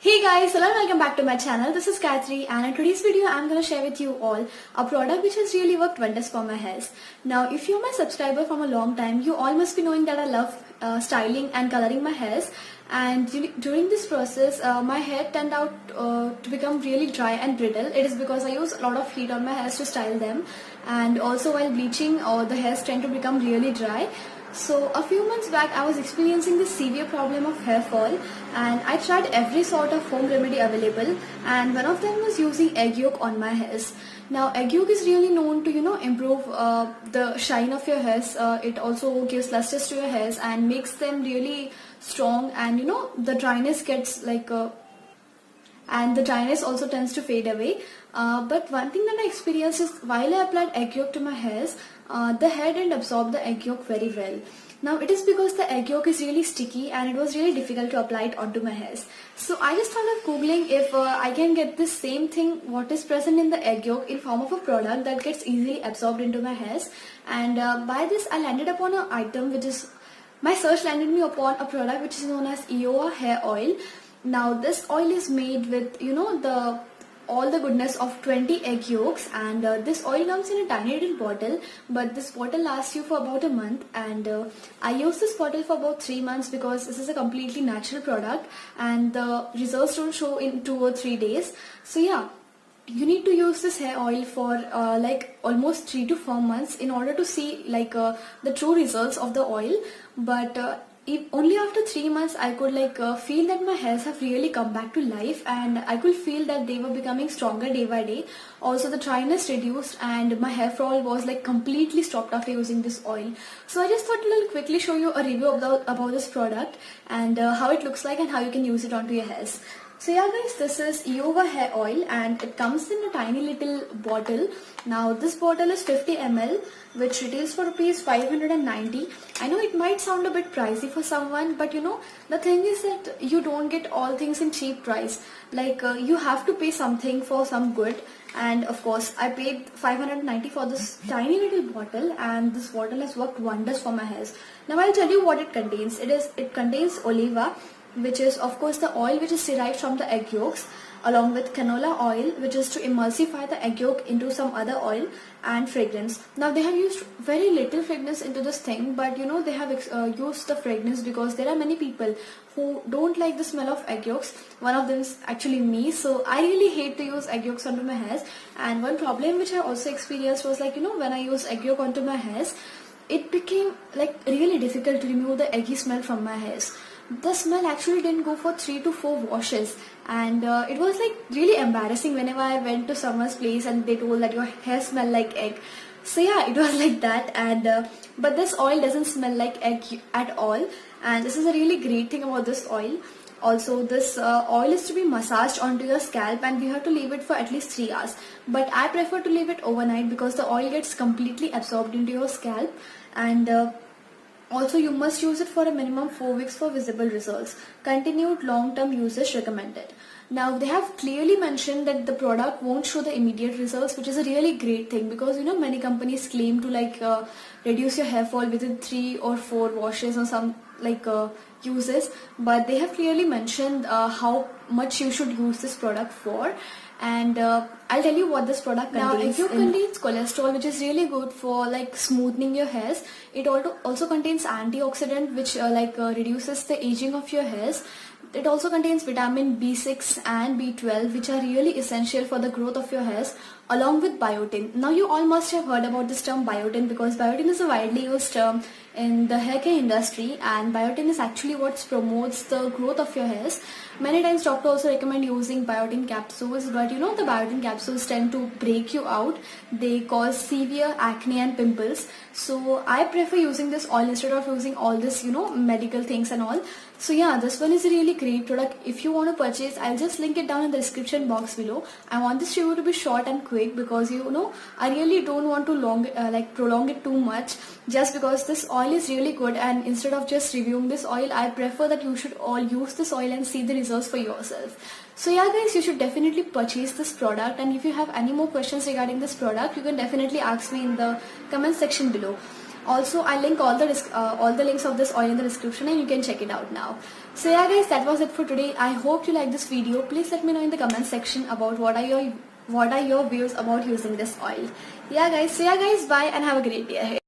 Hey guys, hello and welcome back to my channel. This is Kathy and in today's video I'm going to share with you all a product which has really worked wonders for my hairs. Now if you're my subscriber from a long time, you all must be knowing that I love styling and coloring my hairs, and during this process my hair turned out to become really dry and brittle. It is because I use a lot of heat on my hairs to style them, and also while bleaching the hairs tend to become really dry. So a few months back I was experiencing this severe problem of hair fall, and I tried every sort of home remedy available, and one of them was using egg yolk on my hairs. Now egg yolk is really known to improve the shine of your hairs. It also gives luster to your hairs and makes them really strong, and the dryness gets and the dryness also tends to fade away. But one thing that I experienced is while I applied egg yolk to my hairs, the hair didn't absorb the egg yolk very well. Now it is because the egg yolk is really sticky and it was really difficult to apply it onto my hairs. So I just thought of googling if I can get this same thing what is present in the egg yolk in form of a product that gets easily absorbed into my hairs. And by this I landed upon an item which is, my search landed me upon a product which is known as EOA hair oil. Now this oil is made with all the goodness of 20 egg yolks, and this oil comes in a tiny little bottle, but this bottle lasts you for about a month, and I used this bottle for about 3 months because this is a completely natural product and the results don't show in 2 or 3 days. So yeah, you need to use this hair oil for like almost 3 to 4 months in order to see the true results of the oil. But only after 3 months I could feel that my hairs have really come back to life, and I could feel that they were becoming stronger day by day. Also the dryness reduced and my hair fall was completely stopped after using this oil. So I just thought I'll quickly show you a review about this product and how it looks like and how you can use it onto your hairs. So yeah guys, this is EOA hair oil and it comes in a tiny little bottle. Now this bottle is 50 ml which retails for rupees 590. I know it might sound a bit pricey for someone, but the thing is that you don't get all things in cheap price. You have to pay something for some good, and of course I paid 590 for this tiny little bottle, and this bottle has worked wonders for my hairs. Now I'll tell you what it contains. It contains oliva, which is of course the oil which is derived from the egg yolks, along with canola oil, which is to emulsify the egg yolk into some other oil, and fragrance. Now they have used very little fragrance into this thing, but they have used the fragrance because there are many people who don't like the smell of egg yolks. One of them is actually me, so I really hate to use egg yolks onto my hairs. And one problem which I also experienced was when I use egg yolk onto my hairs, it became really difficult to remove the eggy smell from my hairs. The smell actually didn't go for 3 to 4 washes, and it was really embarrassing whenever I went to someone's place and they told that your hair smell like egg. So yeah, it was like that, and but this oil doesn't smell like egg at all, and this is a really great thing about this oil. Also this oil is to be massaged onto your scalp, and you have to leave it for at least 3 hours, but I prefer to leave it overnight because the oil gets completely absorbed into your scalp, and also you must use it for a minimum 4 weeks for visible results. Continued long-term usage recommended. Now they have clearly mentioned that the product won't show the immediate results, which is a really great thing because many companies claim to reduce your hair fall within 3 or 4 washes or some uses, but they have clearly mentioned how much you should use this product for. And I'll tell you what this product contains. Now, it contains cholesterol, which is really good for smoothing your hairs. It also contains antioxidant, which reduces the aging of your hairs. It also contains vitamin B6 and B12, which are really essential for the growth of your hairs, along with biotin. Now you all must have heard about this term biotin because biotin is a widely used term in the hair care industry, and biotin is actually what promotes the growth of your hairs. Many times doctors also recommend using biotin capsules, but the biotin capsules tend to break you out. They cause severe acne and pimples. So I prefer using this oil instead of using all this medical things and all. So yeah, this one is a really great product. If you want to purchase, I'll just link it down in the description box below. I want this review to be short and quick because I really don't want to prolong it too much, just because this oil is really good, and instead of just reviewing this oil, I prefer that you should all use this oil and see the results for yourself. So yeah guys, you should definitely purchase this product, and if you have any more questions regarding this product, you can definitely ask me in the comment section below. Also, I'll link all the links of this oil in the description, and you can check it out now. So yeah guys, that was it for today. I hope you like this video. Please let me know in the comment section about what are your views about using this oil. Yeah guys, bye and have a great day ahead.